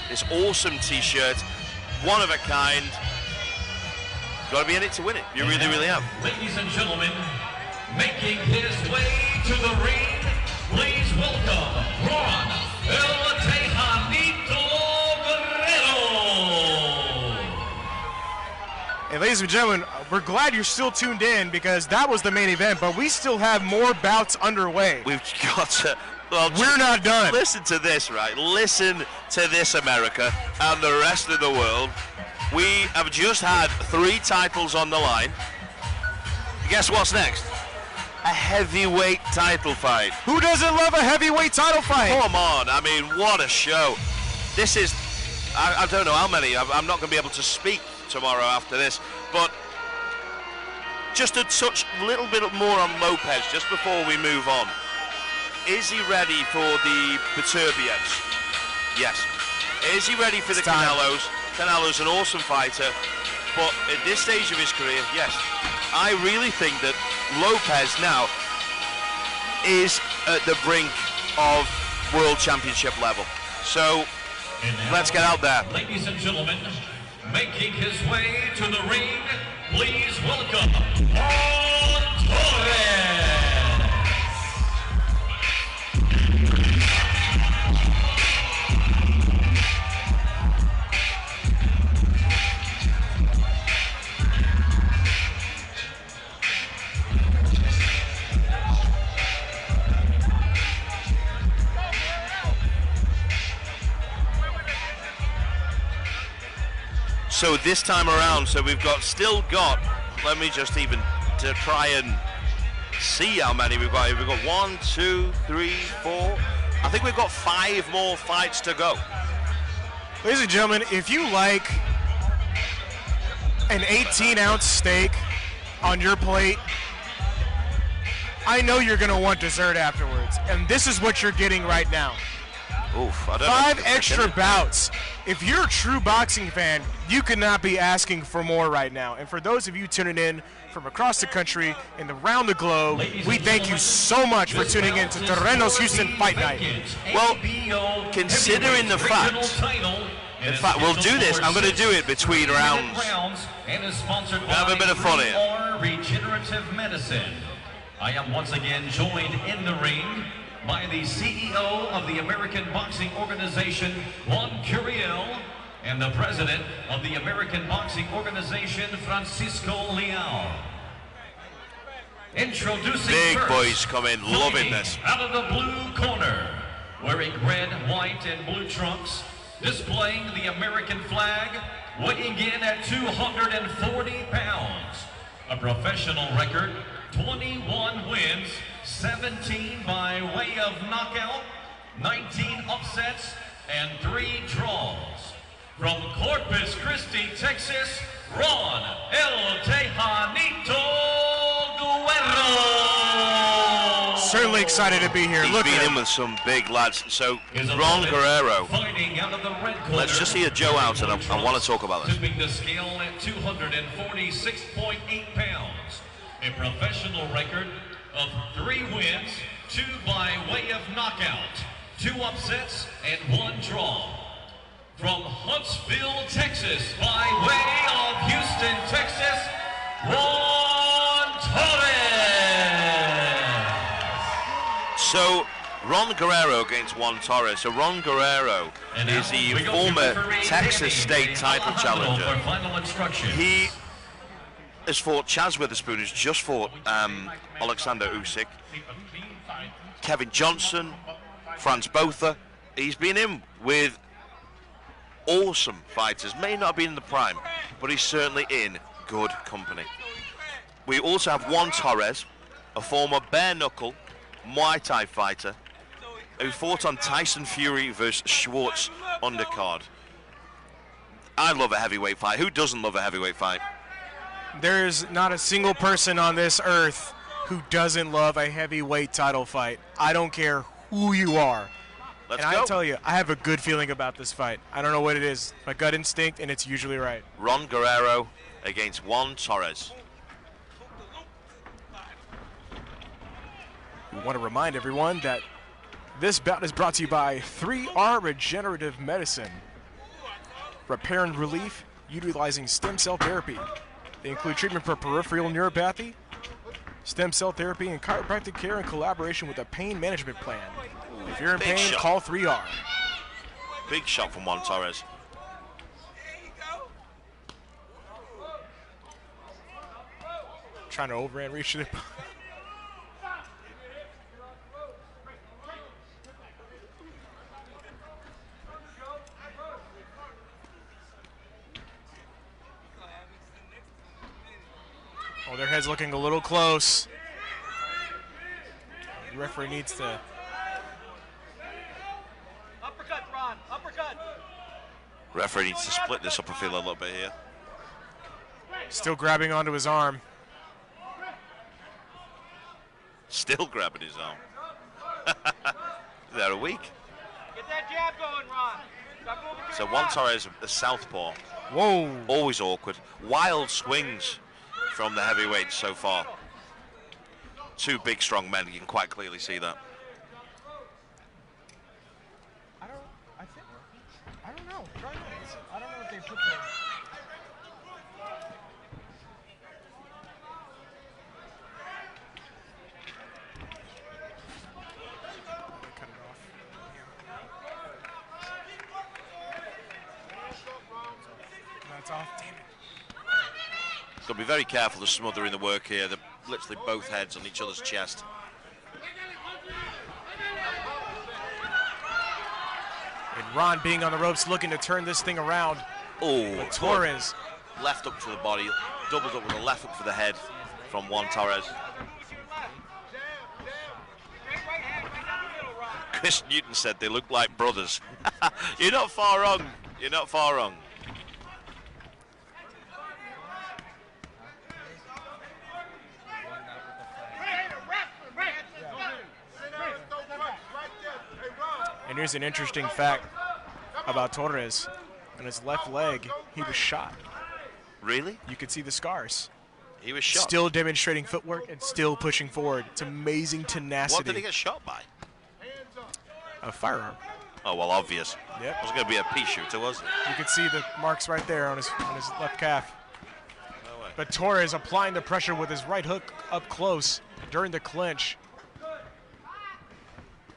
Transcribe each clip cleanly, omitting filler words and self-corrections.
this awesome t-shirt, one of a kind. Got to be in it to win it. You really, really have. Ladies and gentlemen, making his way to the ring, please welcome Juan El Tejanito Guerrero. Hey, ladies and gentlemen, we're glad you're still tuned in because that was the main event, but we still have more bouts underway. We've got to... Well, we're not done. Listen to this, right? Listen to this, America, and the rest of the world. We have just had 3 titles on the line. Guess what's next? A heavyweight title fight. Who doesn't love a heavyweight title fight? Come on, I mean, what a show. This is, I don't know how many, I'm not going to be able to speak tomorrow after this, but just to touch a little bit more on Lopez just before we move on. Is he ready for the Beterbievs? Yes. Is he ready for the Canelos? Canelo's an awesome fighter, but at this stage of his career, yes. I really think that Lopez now is at the brink of world championship level. So let's get out there. Ladies and gentlemen, making his way to the ring, please welcome Juan Torres. So this time around, so we've still got, let me just even to try and see how many we've got. We've got 1, 2, 3, 4. I think we've got 5 more fights to go. Ladies and gentlemen, if you like an 18-ounce steak on your plate, I know you're going to want dessert afterwards, and this is what you're getting right now. Oof, I don't 5 know. extra bouts. If you're a true boxing fan, you could not be asking for more right now. And for those of you tuning in from across the country and around the globe, we thank you so much for tuning in to Terrenos Houston Fight Night. Well, considering the fact, in fact, we'll do this. I'm going to do it between rounds. Have a bit of fun here. Regenerative medicine. I am once again joined in the ring by the CEO of the American Boxing Organization, Juan Curiel, and the President of the American Boxing Organization, Francisco Leal. Introducing big first, boys come in, loving this. Out of the blue corner, wearing red, white, and blue trunks, displaying the American flag, weighing in at 240 pounds. A professional record, 21 wins, 17 by way of knockout, 19 upsets, and 3 draws. From Corpus Christi, Texas, Juan El Tejanito Guerrero. Certainly excited to be here. He's been in with some big lads. So, Juan Guerrero, let's just see a Joe out, and I want to talk about this. Tipping the scale at 246.8 pounds. A professional record of 3 wins, 2 by way of knockout, 2 upsets, and 1 draw. From Huntsville, Texas, by way of Houston, Texas, Juan Torres. So, Ron Guerrero against Juan Torres. So, Ron Guerrero is the former Texas State title challenger. He has fought Chaz Witherspoon, who's just fought Alexander Usyk, Kevin Johnson, Franz Botha. He's been in with awesome fighters. May not have been in the prime, but he's certainly in good company. We also have Juan Torres, a former bare knuckle Muay Thai fighter who fought on Tyson Fury versus Schwartz undercard. I love a heavyweight fight. Who doesn't love a heavyweight fight? There's not a single person on this earth who doesn't love a heavyweight title fight. I don't care who you are. Let's and go. I tell you, I have a good feeling about this fight. I don't know what it is. My gut instinct, and it's usually right. Ron Guerrero against Juan Torres. We want to remind everyone that this bout is brought to you by 3R Regenerative Medicine. repair and relief, utilizing stem cell therapy. They include treatment for peripheral neuropathy, stem cell therapy, and chiropractic care in collaboration with a pain management plan. If you're in pain, call 3R. Big shot from Juan Torres. Trying to overhand reach it. Oh, their head's looking a little close. The referee needs to. Uppercut, Ron. Uppercut. Referee needs to split this upper field a little bit here. Still grabbing onto his arm. Still grabbing his arm. They're weak. Get that jab going, Ron. Stop moving to So your Juan left. Torres, the southpaw. Whoa. Always awkward. Wild swings from the heavyweights so far. Two big, strong men. You can quite clearly see that. I don't know. Try this. I don't know if they put the. Cut it off. That's off. Damn it. Got to be very careful of smothering the work here. They're literally both heads on each other's chest. And Ron being on the ropes looking to turn this thing around. Oh, But Torres. left up to the body, doubled up with a left hook for the head from Juan Torres. Chris Newton said they look like brothers. You're not far wrong. You're not far wrong. And here's an interesting fact about Torres. On his left leg, he was shot. Really? You could see the scars. He was shot. Still demonstrating footwork and still pushing forward. It's amazing tenacity. What did he get shot by? A firearm. Oh, well, obvious. Yep. It was going to be a pea shooter, wasn't it? You can see the marks right there on his left calf. No way. But Torres applying the pressure with his right hook up close during the clinch.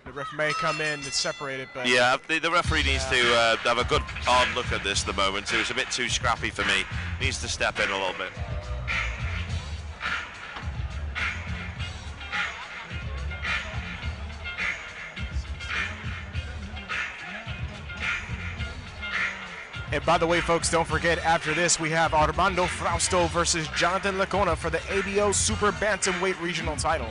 The ref may come in and separate it, but Yeah, the referee needs to have a good hard look at this at the moment. It was a bit too scrappy for me. Needs to step in a little bit. And by the way, folks, don't forget, after this, we have Armando Frausto versus Jonathan Lacona for the ABO Super Bantamweight Regional title.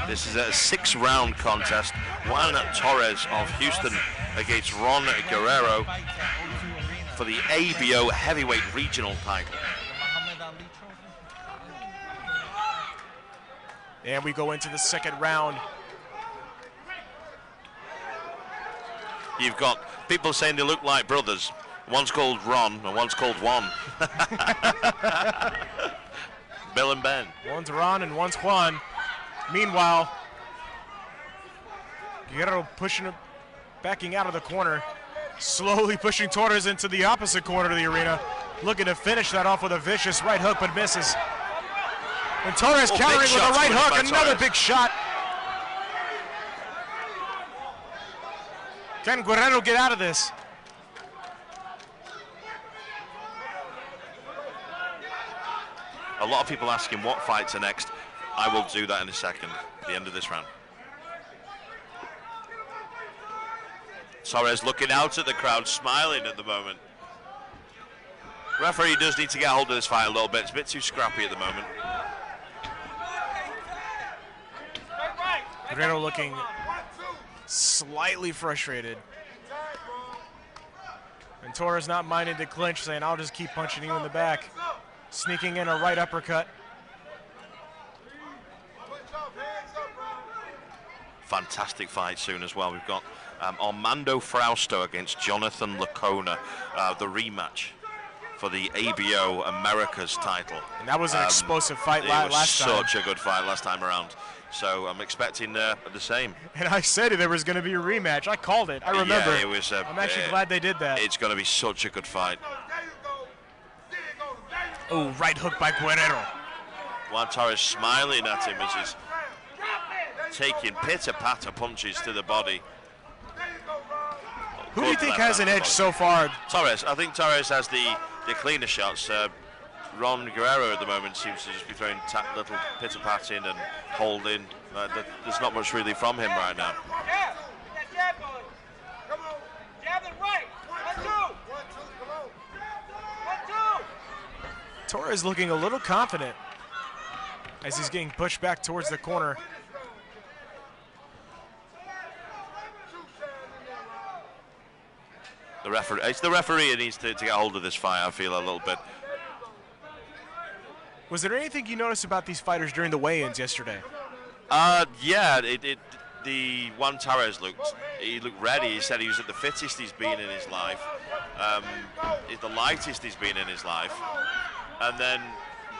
This is a 6-round contest. Juan Torres of Houston against Ron Guerrero for the ABO Heavyweight Regional title. And we go into the second round. You've got people saying they look like brothers. One's called Ron and one's called Juan. Bill and Ben. One's Ron and one's Juan. Meanwhile, Guerrero pushing him, backing out of the corner, slowly pushing Torres into the opposite corner of the arena, looking to finish that off with a vicious right hook, but misses. And Torres countering with a right hook, another big shot. Can Guerrero get out of this? A lot of people asking what fights are next. I will do that in a second, at the end of this round. Torres looking out at the crowd, smiling at the moment. Referee does need to get hold of this fight a little bit. It's a bit too scrappy at the moment. Guerrero looking slightly frustrated. And Torres not minding to clinch, saying, I'll just keep punching you in the back. Sneaking in a right uppercut. Fantastic fight soon as well. We've got Armando Frausto against Jonathan Lacona, the rematch for the ABO Americas title. And that was an explosive fight last time. It was such a good fight last time around. So I'm expecting the same. And I said there was going to be a rematch. I called it. I remember. Yeah, it was. I'm actually glad they did that. It's going to be such a good fight. Oh, right hook by Guerrero. Juan Torres smiling at him as he's taking pitter-patter punches to the body. Who do you think has an edge so far? Torres. I think Torres has the cleaner shots. Ron Guerrero at the moment seems to just be throwing little pitter-patting and holding. There's not much really from him right now. Jab! Get that jab going. Come on. Jab and right. 1, 2. 1, 2. Come on. 1, 2. Torres looking a little confident as he's getting pushed back towards the corner. It's the referee who needs to get hold of this fight, I feel, a little bit. Was there anything you noticed about these fighters during the weigh-ins yesterday? Yeah, the Juan Torres looked ready. He said he was at the fittest he's been in his life, the lightest he's been in his life. And then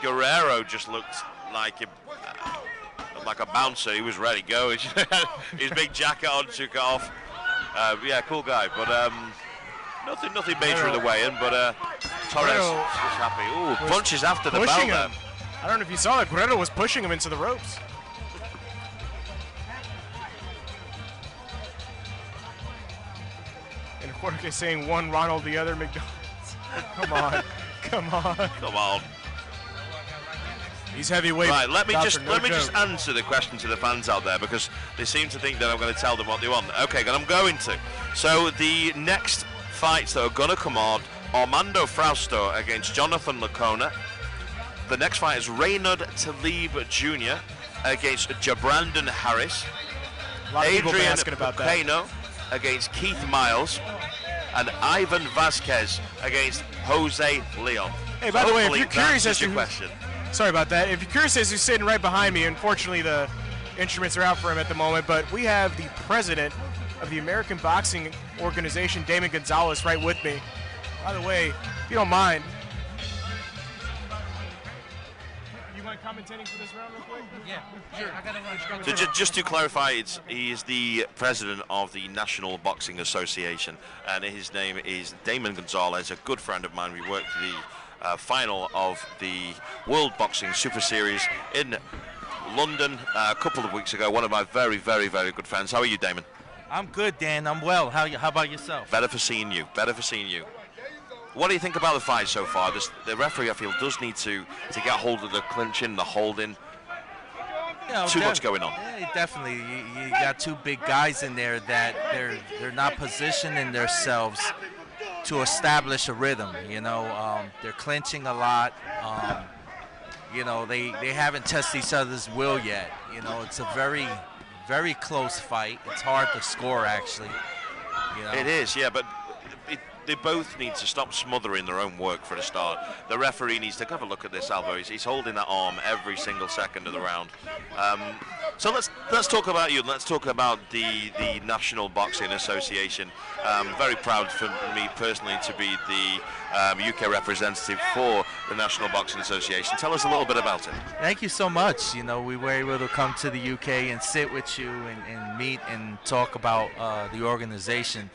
Guerrero just looked like a bouncer. He was ready to go. His big jacket on, took it off. Yeah, cool guy, but nothing major in the weigh-in. But Torres was happy. Ooh, punches after the bell there. I don't know if you saw it. Guerrero was pushing him into the ropes. And Jorge saying one Ronald, the other McDonald's. Come on. Come on. Come on. He's heavyweight. Right, let me just answer the question to the fans out there, because they seem to think that I'm going to tell them what they want. Okay, and I'm going to. So the next fights that are going to come on: Armando Frausto against Jonathan Lacona. The next fight is Reynard Talib Jr. against Jabrandon Harris. Adrian Peno against Keith Miles, and Ivan Vasquez against Jose Leon. Hey, by the way, if you're curious as to your question. Sorry about that. If you're curious as who's sitting right behind me, unfortunately the instruments are out for him at the moment, but we have the president of the American Boxing Organization, Damon Gonzalez, right with me. By the way, if you don't mind, you mind commentating for this round real quick? Yeah, sure. I gotta run. So just to clarify, he is the president of the National Boxing Association, and his name is Damon Gonzalez, a good friend of mine. We worked the final of the World Boxing Super Series in London a couple of weeks ago. One of my very, very, very good friends. How are you, Damon? I'm good, Dan. I'm well. How about yourself? Better for seeing you. Better for seeing you. What do you think about the fight so far? The referee, I feel, does need to get hold of the clinching, the holding. Too much going on. Yeah, definitely. You got two big guys in there that they're not positioning themselves to establish a rhythm. You know, they're clinching a lot. You know, they haven't tested each other's will yet. You know, it's a very, very close fight. It's hard to score, actually. You know? It is, yeah, but they both need to stop smothering their own work for a start. The referee needs to have a look at this elbow. He's holding that arm every single second of the round. So let's talk about you. Let's talk about the National Boxing Association. Very proud for me personally to be the UK representative for the National Boxing Association. Tell us a little bit about it. Thank you so much. You know, we were able to come to the UK and sit with you and meet and talk about the organization.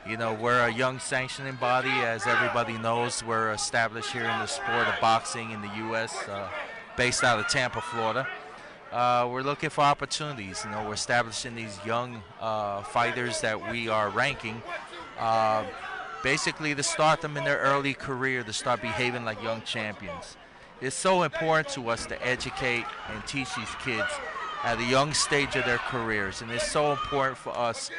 You know, we're a young sanctioning body, as everybody knows. We're established here in the sport of boxing in the U.S., based out of Tampa, Florida. We're looking for opportunities. You know, we're establishing these young fighters that we are ranking, basically to start them in their early career, to start behaving like young champions. It's so important to us to educate and teach these kids at a young stage of their careers, and it's so important for us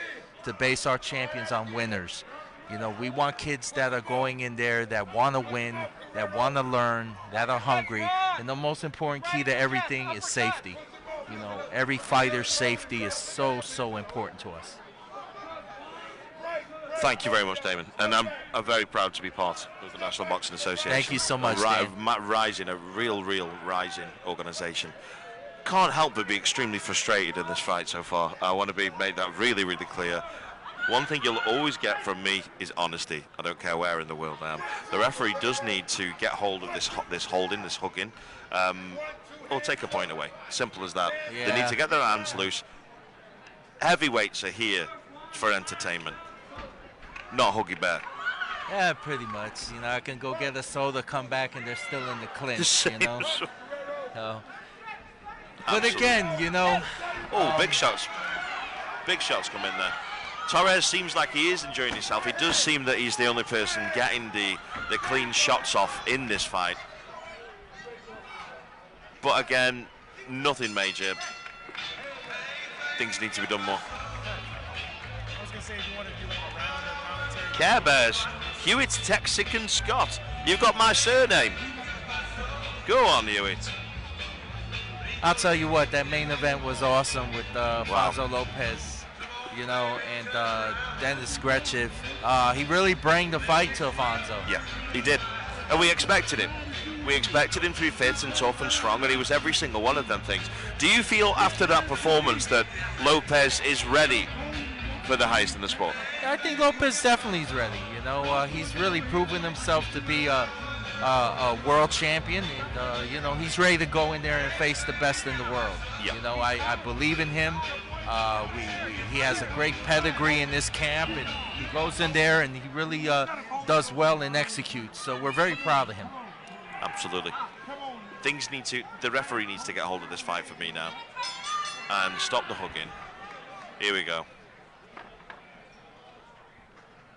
to base our champions on winners. You know, we want kids that are going in there that want to win, that want to learn, that are hungry, and the most important key to everything is safety. You know, every fighter's safety is so important to us. Thank you very much, Damon. And I'm very proud to be part of the National Boxing Association. Thank you so much, Dan. Rising, a real rising organisation. Can't help but be extremely frustrated in this fight so far. I want to make that really, really clear. One thing you'll always get from me is honesty. I don't care where in the world I am. The referee does need to get hold of this hugging, or take a point away. Simple as that. Yeah. They need to get their hands loose. Heavyweights are here for entertainment, not huggy bear. Yeah, pretty much. You know, I can go get a soda, come back, and they're still in the clinch. You know. So. But again, you know. Oh, big shots! Big shots come in there. Torres seems like he is enjoying himself. It does seem that he's the only person getting the clean shots off in this fight. But again, nothing major. Things need to be done more. I was going to say, if you want to do like a round of commentary. Care Bears, Hewitt, Texican Scott. You've got my surname. Go on, Hewitt. I'll tell you what, that main event was awesome with Alfonso Lopez. You know, and Dennis Gretchev. He really brought the fight to Alfonso. Yeah, he did. And we expected him. We expected him to be fit and tough and strong, and he was every single one of them things. Do you feel after that performance that Lopez is ready for the highest in the sport? I think Lopez definitely is ready. You know, he's really proven himself to be a world champion, and you know, he's ready to go in there and face the best in the world. Yeah. You know, I believe in him. He has a great pedigree in this camp, and he goes in there and he really does well and executes. So we're very proud of him. Absolutely. The referee needs to get hold of this fight for me now and stop the hugging. Here we go.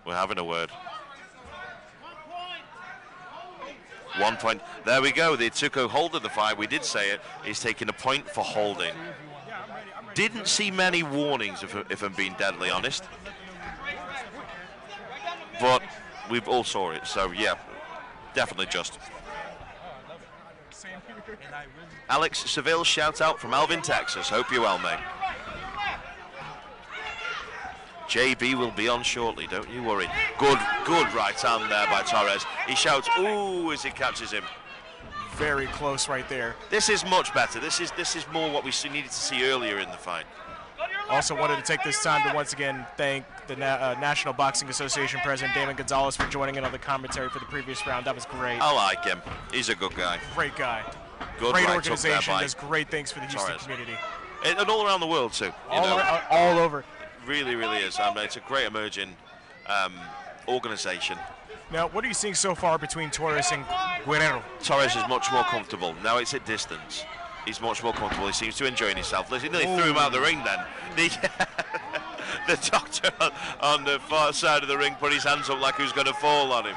We're having a word. 1 point. There we go. They took a hold of the fight. We did say it. He's taking a point for holding. Didn't see many warnings, if I'm being deadly honest. But we've all saw it, so yeah, definitely just. Alex Seville, shout out from Alvin, Texas. Hope you're well, mate. JB will be on shortly, don't you worry. Good right hand there by Torres. He shouts, ooh, as he catches him. Very close right there. This is much better. This is more what we needed to see earlier in the fight. Also wanted to take this time to once again thank the National Boxing Association President Damon Gonzalez for joining in on the commentary for the previous round. That was great. I like him. He's a good guy. Great guy. Good great right organization. Does great things for the Houston Torres. community. And all around the world too. All over. Really, really is. I mean, it's a great emerging organization. Now, what are you seeing so far between Torres and Guerrero? Torres is much more comfortable. Now it's at distance. He's much more comfortable. He seems to enjoy himself. He nearly threw him out the ring then. The doctor on the far side of the ring put his hands up like he was going to fall on him.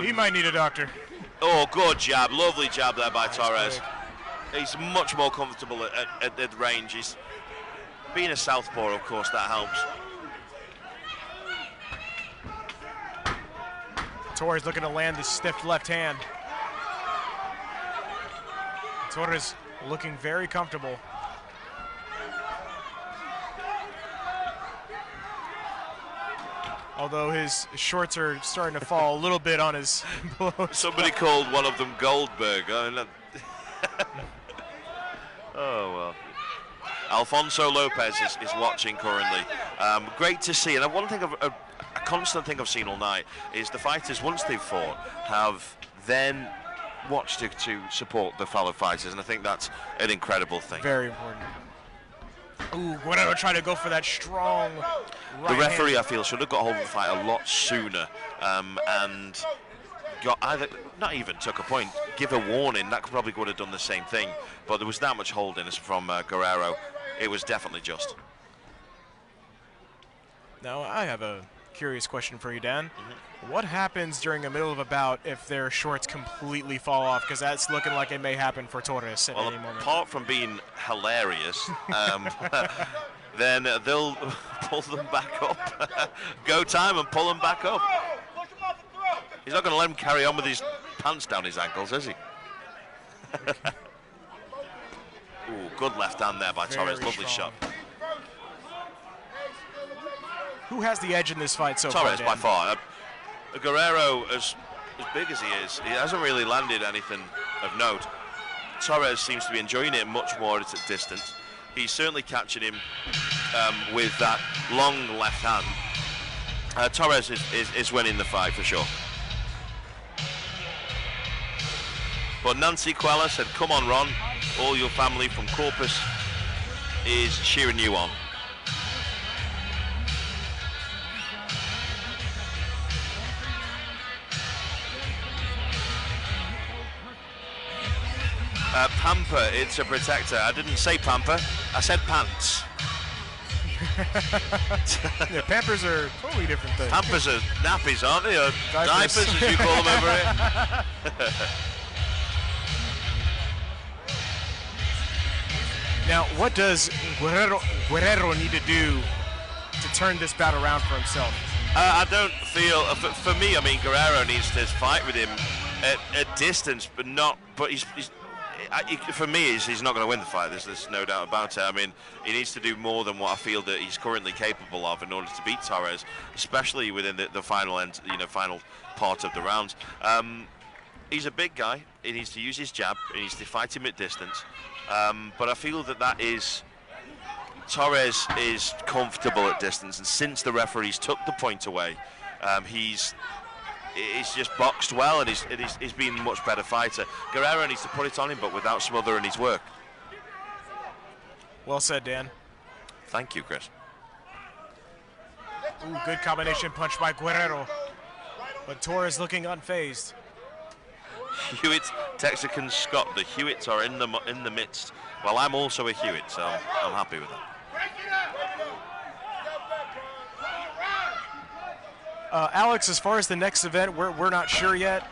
He might need a doctor. Oh, good jab. Lovely jab there by Torres. He's much more comfortable at range. He's being a southpaw, of course, that helps. Torres looking to land the stiff left hand. Torres looking very comfortable. Although his shorts are starting to fall a little bit on his blows. Somebody called one of them Goldberg. Oh, well. Alfonso Lopez is watching currently. Great to see. And one thing, a constant thing I've seen all night is the fighters, once they've fought, have then watched to support the fellow fighters. And I think that's an incredible thing. Very important. Ooh, Guerrero trying to go for that strong right The referee, hand. I feel, should have got hold of the fight a lot sooner and got either, not even took a point, give a warning. That probably would have done the same thing. But there was that much holding from Guerrero. It was definitely just. Now, I have a curious question for you, Dan. What happens during the middle of a bout if their shorts completely fall off? Because that's looking like it may happen for Torres at any moment. Apart from being hilarious, then they'll pull them back up. Go time and pull them back up. He's not going to let him carry on with his pants down his ankles, is he? Ooh, good left hand there by Torres. Lovely shot. Who has the edge in this fight so far? Torres Dan? by far. Guerrero, as big as he hasn't really landed anything of note. Torres seems to be enjoying it much more at a distance. He's certainly catching him with that long left hand. Torres is winning the fight for sure. But Nancy Quella said, come on, Ron, all your family from Corpus is cheering you on. Pamper, it's a protector. I didn't say pamper, I said pants. Yeah, Pampers are totally different things. Pampers are nappies, aren't they? Or Diapers. diapers, as you call them over here. Now, what does Guerrero need to do to turn this bout around for himself? I don't feel, for me, I mean, Guerrero needs to fight with him at distance, but not. But for me, he's not going to win the fight. There's no doubt about it. I mean, he needs to do more than what I feel that he's currently capable of in order to beat Torres, especially within the final end, final part of the round. He's a big guy. He needs to use his jab. He needs to fight him at distance. But I feel that Torres is comfortable at distance, and since the referees took the point away, he's just boxed well, and he's been a much better fighter. Guerrero needs to put it on him, but without smothering his work. Well said, Dan. Thank you, Chris. Ooh, good combination punch by Guerrero, but Torres looking unfazed. Hewitt, Texican Scott. The Hewitts are in the midst. Well, I'm also a Hewitt, so I'm happy with that. Alex, as far as the next event, we're not sure yet.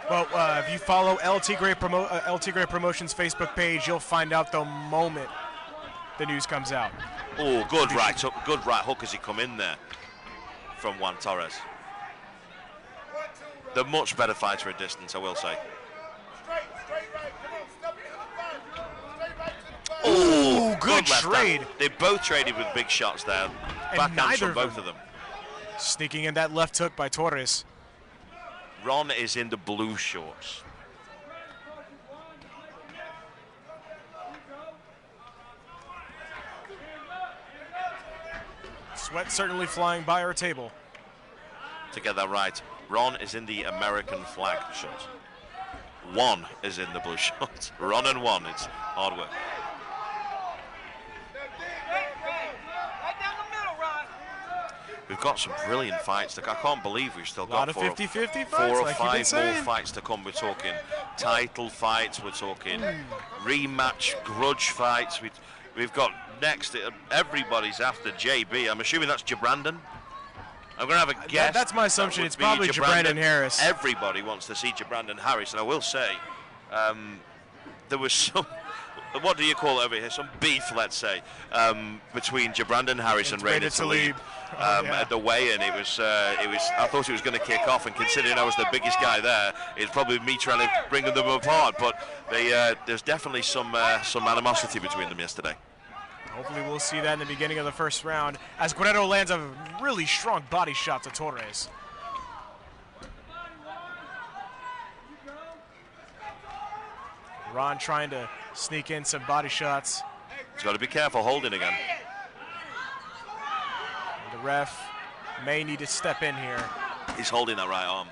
But if you follow El Tigre Promotions Facebook page, you'll find out the moment the news comes out. Oh, good right hook as he come in there from Juan Torres. The much better fighter at distance, I will say. Oh, good left trade. hand. They both traded with big shots there. Backhands from both of them. Sneaking in that left hook by Torres. Ron is in the blue shorts. Sweat certainly flying by our table. To get that right, Ron is in the American flag shorts. Juan is in the blue shorts. Ron and Juan, it's hard work. Right down the middle, Ron. We've got some brilliant fights. I can't believe we've still got A lot of 50-50 fights, 4 or like 5 you've been more saying. fights to come. We're talking title fights, we're talking rematch, grudge fights. We've got next, everybody's after JB. I'm assuming that's Jabrandon. I'm going to have a guess. That's my assumption. It's probably Jabrandon Harris. Everybody wants to see Jabrandon Harris, and I will say there was some, what do you call it over here? Some beef, let's say, between Jabrandon Harris and Rayna Talib at the weigh-in. It was. I thought it was going to kick off, and considering I was the biggest guy there, it's probably me trying to bring them apart. But there's definitely some animosity between them yesterday. Hopefully we'll see that in the beginning of the first round as Guerrero lands a really strong body shot to Torres. Ron trying to sneak in some body shots. He's got to be careful holding again. The ref may need to step in here. He's holding that right arm.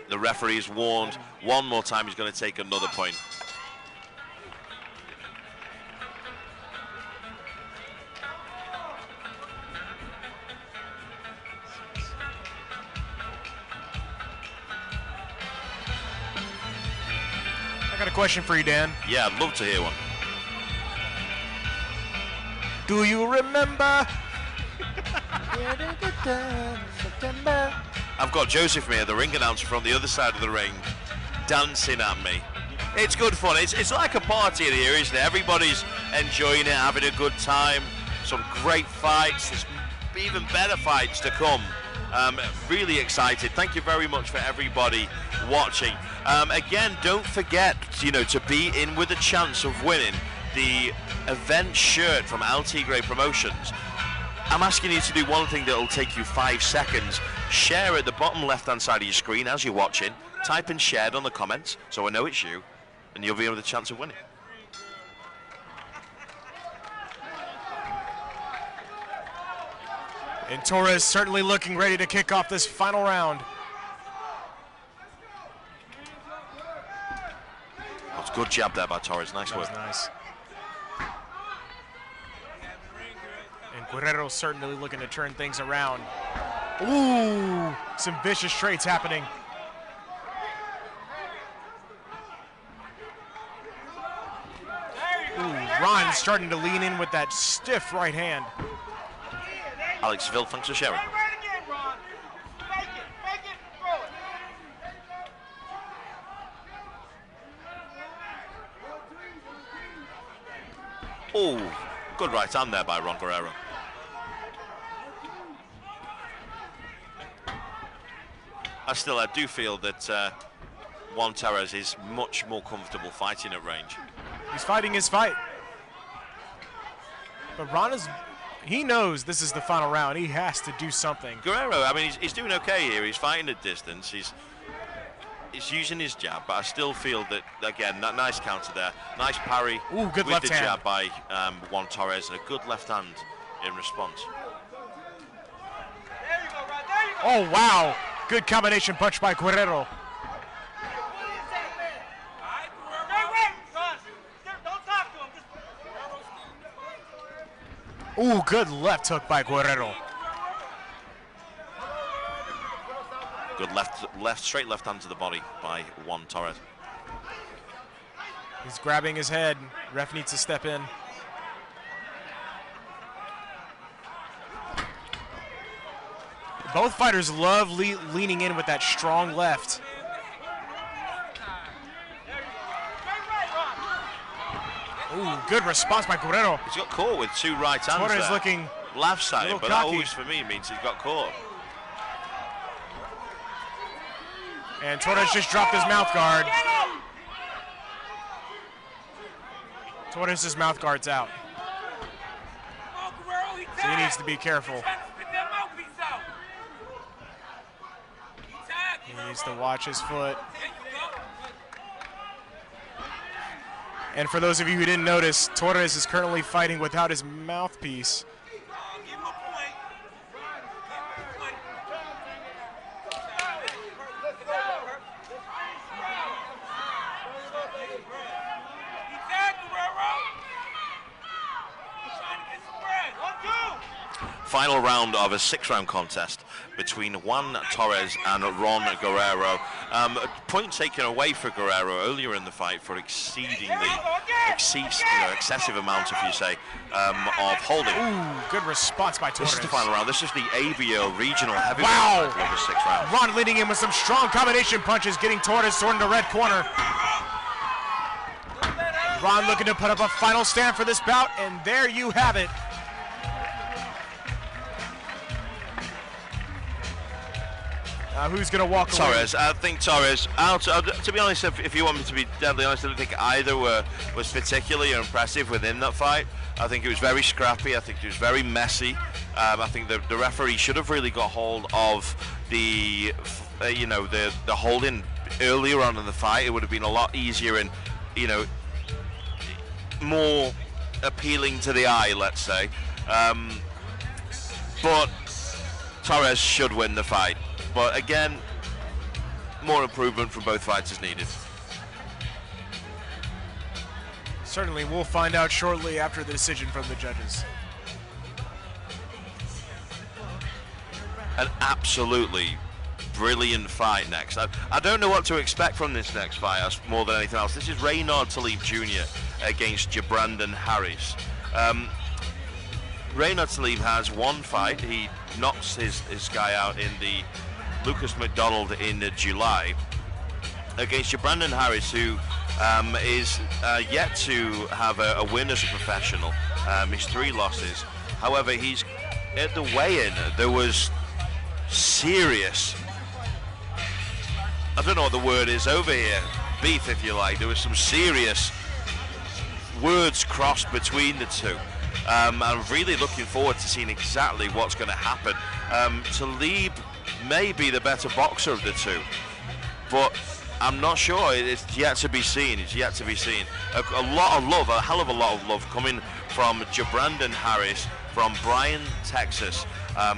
The referee is warned one more time he's going to take another point. I got a question for you, Dan. Yeah, I'd love to hear one. Do you remember? I've got Joseph Meir, the ring announcer from the other side of the ring, dancing at me. It's good fun. It's like a party in here, isn't it? Everybody's enjoying it, having a good time. Some great fights. There's even better fights to come. Really excited. Thank you very much for everybody watching. Again, don't forget, to be in with a chance of winning the event shirt from Tigre Promotions. I'm asking you to do one thing that will take you 5 seconds. Share at the bottom left-hand side of your screen as you're watching. Type in shared on the comments so I know it's you, and you'll be in with a chance of winning. And Torres certainly looking ready to kick off this final round. That's a good jab there by Torres. Nice work. Nice. And Guerrero certainly looking to turn things around. Ooh, some vicious straights happening. Ooh, Ron starting to lean in with that stiff right hand. Alex Ville, thanks for sharing. Right again, Ron. Make it, throw it. Oh, good right hand there by Ron Guerrero. I do feel that Juan Torres is much more comfortable fighting at range. He's fighting his fight. But Ron he knows this is the final round. He has to do something. Guerrero, I mean, he's doing okay here. He's fighting at distance. He's using his jab, but I still feel that, again, that nice counter there. Nice parry. Ooh, good with left the hand. jab by Juan Torres, and a good left hand in response. There you go, Ron. There you go. Oh, wow. Good combination punch by Guerrero. Ooh, good left hook by Guerrero. Good straight left hand to the body by Juan Torres. He's grabbing his head. Ref needs to step in. Both fighters love leaning in with that strong left. Ooh, good response by Guerrero. He's got caught with 2 right hands Torres there. looking left-sided, but that cocky. always for me means he's got caught. And Torres just dropped his mouth guard. Torres' mouth guard's out. So he needs to be careful. He needs to watch his foot. And for those of you who didn't notice, Torres is currently fighting without his mouthpiece. Final round of a 6-round contest between Juan Torres and Ron Guerrero. A point taken away for Guerrero earlier in the fight for exceeding the excessive amount, if you say, of holding. Ooh, good response by Torres. This is the final round. This is the ABO regional heavyweight Wow. title of the 6th round. Ron leading in with some strong combination punches, getting Torres toward the red corner. Ron looking to put up a final stand for this bout, and there you have it. Who's going to walk away? Torres. I think Torres. To be honest, if you want me to be deadly honest, I don't think either was particularly impressive within that fight. I think it was very scrappy. I think it was very messy. I think the referee should have really got hold of the holding earlier on in the fight. It would have been a lot easier and more appealing to the eye, let's say. But Torres should win the fight. But again, more improvement from both fighters needed. Certainly, we'll find out shortly after the decision from the judges. An absolutely brilliant fight next. I don't know what to expect from this next fight more than anything else. This is Reynard Talib Jr. against Jabrandon Harris. Reynard Talib has one fight. He knocks his guy out in the Lucas McDonald in July against Jabrandon Harris, who is yet to have a win as a professional. His 3 losses. However, he's at the weigh-in, there was serious, I don't know what the word is over here, beef if you like. There was some serious words crossed between the two. I'm really looking forward to seeing exactly what's going to happen. Talib may be the better boxer of the two, but I'm not sure. It's yet to be seen. It's yet to be seen. A lot of love, a hell of a lot of love coming from Jabrandon Harris, from Bryan, Texas.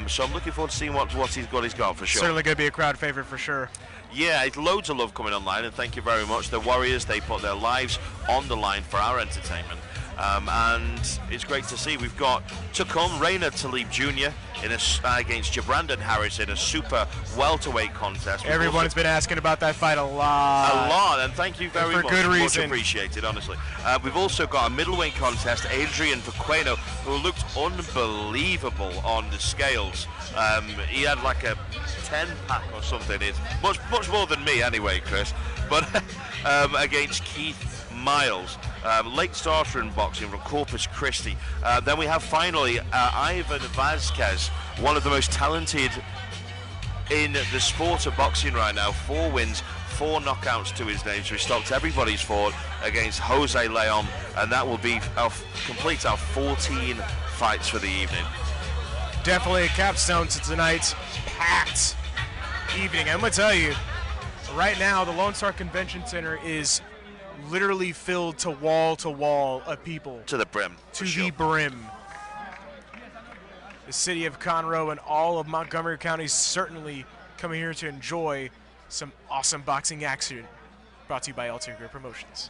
So I'm looking forward to seeing what he's got for sure. Certainly going to be a crowd favorite for sure. Yeah, it's loads of love coming online, and thank you very much. The Warriors, they put their lives on the line for our entertainment. And it's great to see. We've got to come Reina Talib Jr. Against Jabrandon Harris in a super welterweight contest. Everyone's been asking about that fight a lot. And thank you very much. For good reason. Much appreciated, honestly. We've also got a middleweight contest, Adrian Pequeno, who looked unbelievable on the scales. He had like a 10-pack or something. It's much more than me anyway, Chris. But against Keith Miles, late starter in boxing from Corpus Christi. Then we have finally Ivan Vazquez, one of the most talented in the sport of boxing right now. 4 wins, 4 knockouts to his name, so he stopped everybody's fought against Jose Leon, and that will be complete our 14 fights for the evening. Definitely a capstone to tonight's packed evening. I'm going to tell you, right now the Lone Star Convention Center is literally filled to wall of people. To the brim. To the brim. The city of Conroe and all of Montgomery County certainly coming here to enjoy some awesome boxing action. Brought to you by Tigre Promotions.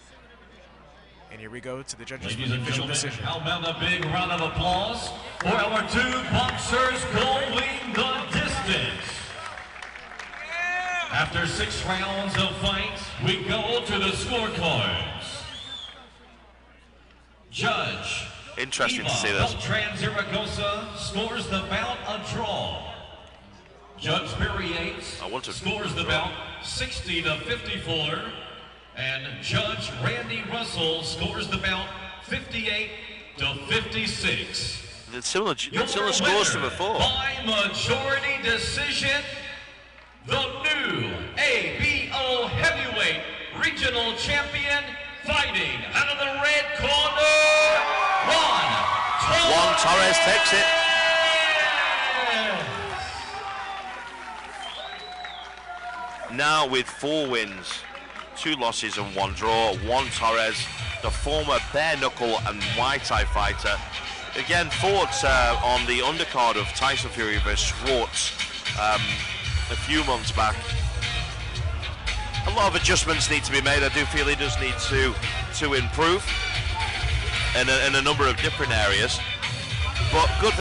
And here we go to the judges' official decision. How about a big round of applause for our 2 boxers going the distance. After 6 rounds of fight, we go to the scorecards. Judge Interesting Eva to see this. Beltran Zaragoza scores the bout a draw. Judge Barry Yates scores the bout 60-54. And Judge Randy Russell scores the bout 58-56. It's similar scores to before. By majority decision, the new ABO heavyweight regional champion, fighting out of the red corner, Juan Torres takes it. Now with 4 wins, 2 losses and 1 draw, Juan Torres, the former bare knuckle and Muay Thai fighter, again fought on the undercard of Tyson Fury vs. Schwartz a few months back. A lot of adjustments need to be made. I do feel he does need to improve in a number of different areas, but good.